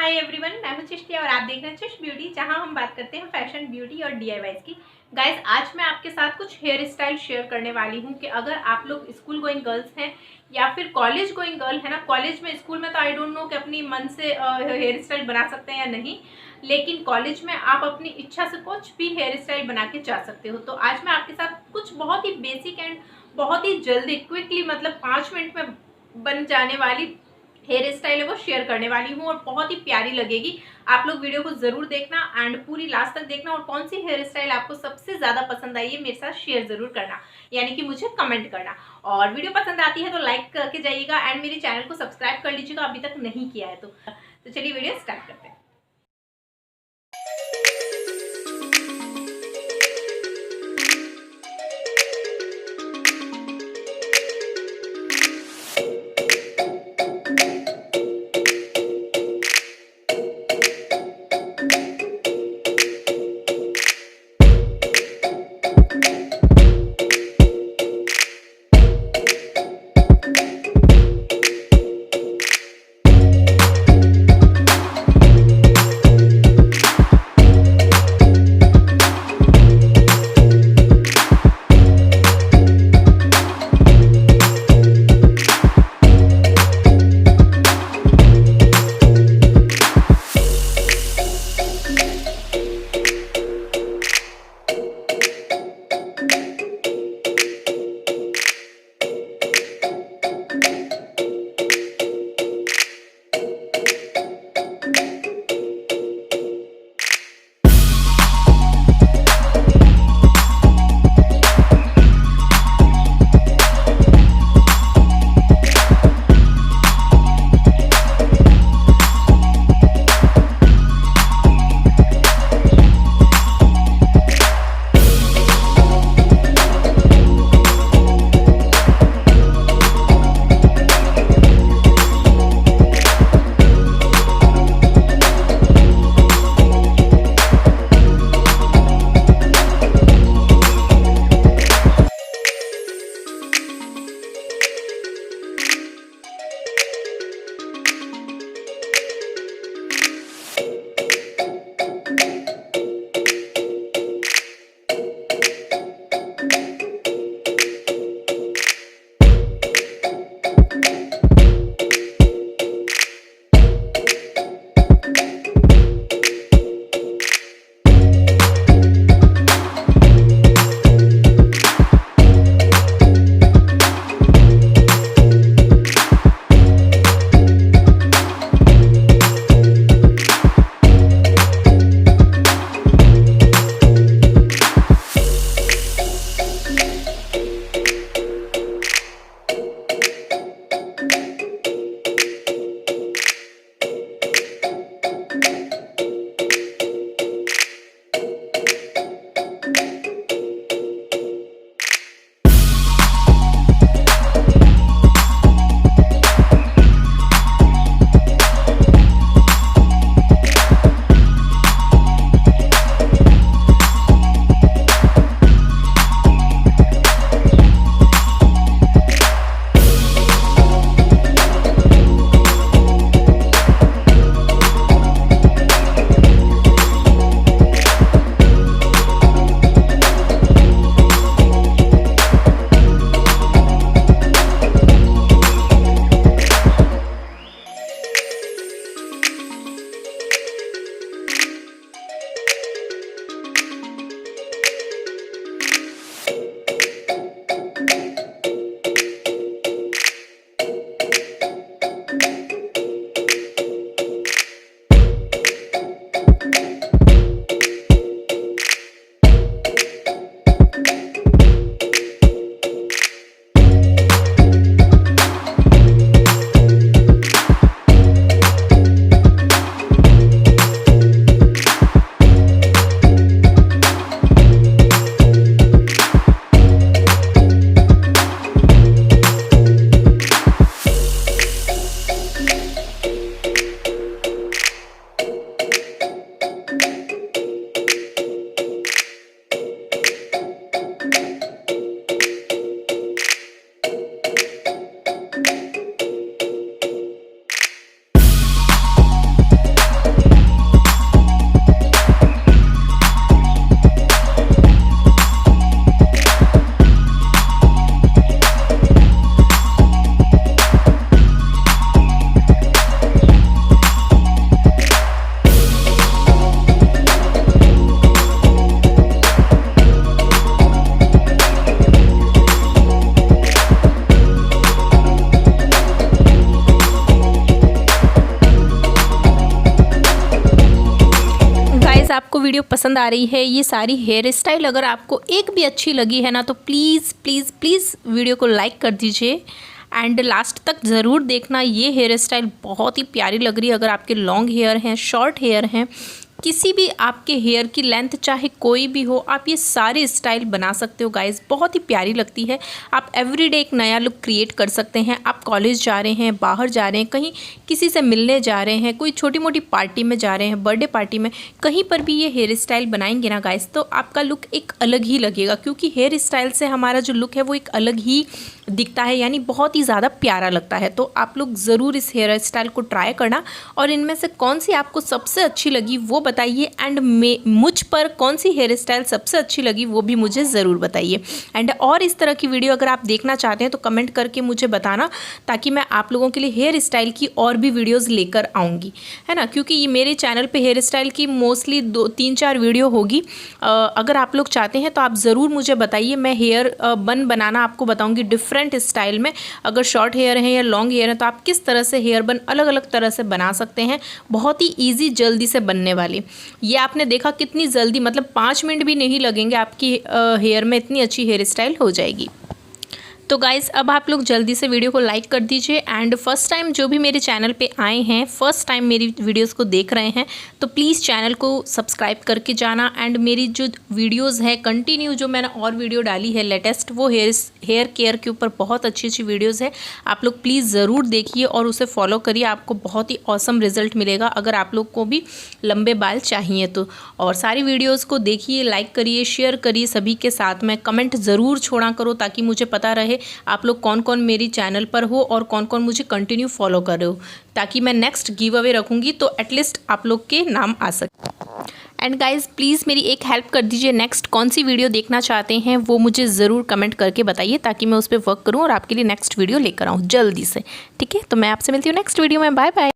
Hi everyone, मैं हूं चिश्तिया और आप देख रहे हैं चिश ब्यूटी, जहां हम बात करते हैं फैशन, ब्यूटी और डीआईवाईज की। गाइस, आज मैं आपके साथ कुछ हेयर स्टाइल शेयर करने वाली हूं कि अगर आप लोग स्कूल गोइंग गर्ल्स हैं या फिर कॉलेज गोइंग गर्ल है ना, कॉलेज में, स्कूल में तो आई डोंट नो कि अपनी मन से हेयर स्टाइल बना सकते हैं या नहीं, लेकिन कॉलेज में आप अपनी इच्छा से कुछ भी हेयर स्टाइल बना के जा सकते हो। तो आज मैं आपके साथ कुछ बहुत ही बेसिक एंड बहुत ही जल्दी क्विकली, मतलब 5 मिनट में बन जाने वाली हेयर स्टाइल है वो शेयर करने वाली हूँ और बहुत ही प्यारी लगेगी। आप लोग वीडियो को जरूर देखना एंड पूरी लास्ट तक देखना, और कौन सी हेयर स्टाइल आपको सबसे ज्यादा पसंद आई है मेरे साथ शेयर जरूर करना, यानी कि मुझे कमेंट करना। और वीडियो पसंद आती है तो लाइक करके जाइएगा एंड मेरे चैनल को सब्सक्राइब कर लीजिएगा अभी तक नहीं किया है तो चलिए वीडियो स्टार्ट करते हैं। गाइस आपको वीडियो पसंद आ रही है, ये सारी हेयर स्टाइल अगर आपको एक भी अच्छी लगी है ना तो प्लीज़ प्लीज़ प्लीज़ वीडियो को लाइक कर दीजिए एंड लास्ट तक ज़रूर देखना। ये हेयर स्टाइल बहुत ही प्यारी लग रही है। अगर आपके लॉन्ग हेयर हैं, शॉर्ट हेयर हैं, किसी भी आपके हेयर की लेंथ चाहे कोई भी हो, आप ये सारे स्टाइल बना सकते हो गाइस। बहुत ही प्यारी लगती है। आप एवरीडे एक नया लुक क्रिएट कर सकते हैं। आप कॉलेज जा रहे हैं, बाहर जा रहे हैं, कहीं किसी से मिलने जा रहे हैं, कोई छोटी मोटी पार्टी में जा रहे हैं, बर्थडे पार्टी में, कहीं पर भी ये हेयर स्टाइल बनाएंगे ना गाइस तो आपका लुक एक अलग ही लगेगा, क्योंकि हेयर स्टाइल से हमारा जो लुक है वो एक अलग ही दिखता है, यानी बहुत ही ज़्यादा प्यारा लगता है। तो आप लोग ज़रूर इस हेयर स्टाइल को ट्राई करना और इनमें से कौन सी आपको सबसे अच्छी लगी वो बताइए एंड मुझ पर कौन सी हेयर स्टाइल सबसे अच्छी लगी वो भी मुझे ज़रूर बताइए। एंड और इस तरह की वीडियो अगर आप देखना चाहते हैं तो कमेंट करके मुझे बताना, ताकि मैं आप लोगों के लिए हेयर स्टाइल की और भी वीडियोज़ लेकर आऊँगी, है ना। क्योंकि ये मेरे चैनल पर हेयर स्टाइल की मोस्टली 2-3-4 वीडियो होगी। अगर आप लोग चाहते हैं तो आप ज़रूर मुझे बताइए। मैं हेयर बन बनाना आपको बताऊँगी डिफरेंट स्टाइल में। अगर शॉर्ट हेयर है या लॉन्ग हेयर है तो आप किस तरह से हेयर बन अलग अलग तरह से बना सकते हैं। बहुत ही ईजी, जल्दी से बनने वाली। ये आपने देखा कितनी जल्दी, मतलब 5 मिनट भी नहीं लगेंगे, आपकी हेयर में इतनी अच्छी हेयर स्टाइल हो जाएगी। तो गाइज़ अब आप लोग जल्दी से वीडियो को लाइक कर दीजिए एंड फर्स्ट टाइम जो भी मेरे चैनल पे आए हैं, फर्स्ट टाइम मेरी वीडियोस को देख रहे हैं तो प्लीज़ चैनल को सब्सक्राइब करके जाना। एंड मेरी जो वीडियोस है कंटिन्यू, जो मैंने और वीडियो डाली है लेटेस्ट, वो हेयर केयर के ऊपर बहुत अच्छी अच्छी वीडियोज़ है। आप लोग प्लीज़ ज़रूर देखिए और उसे फॉलो करिए, आपको बहुत ही ऑसम रिजल्ट मिलेगा अगर आप लोग को भी लंबे बाल चाहिए तो। और सारी वीडियोज़ को देखिए, लाइक करिए, शेयर करिए सभी के साथ में, कमेंट ज़रूर छोड़ा करो ताकि मुझे पता रहे आप लोग कौन कौन मेरी चैनल पर हो और कौन कौन मुझे कंटिन्यू फॉलो कर रहे हो, ताकि मैं नेक्स्ट गिव अवे रखूँगी तो एटलीस्ट आप लोग के नाम आ सके। एंड गाइज़ प्लीज़ मेरी एक हेल्प कर दीजिए, नेक्स्ट कौन सी वीडियो देखना चाहते हैं वो मुझे ज़रूर कमेंट करके बताइए, ताकि मैं उस पर वर्क करूँ और आपके लिए नेक्स्ट वीडियो लेकर आऊँ जल्दी से। ठीक है, तो मैं आपसे मिलती हूँ नेक्स्ट वीडियो में। Bye bye.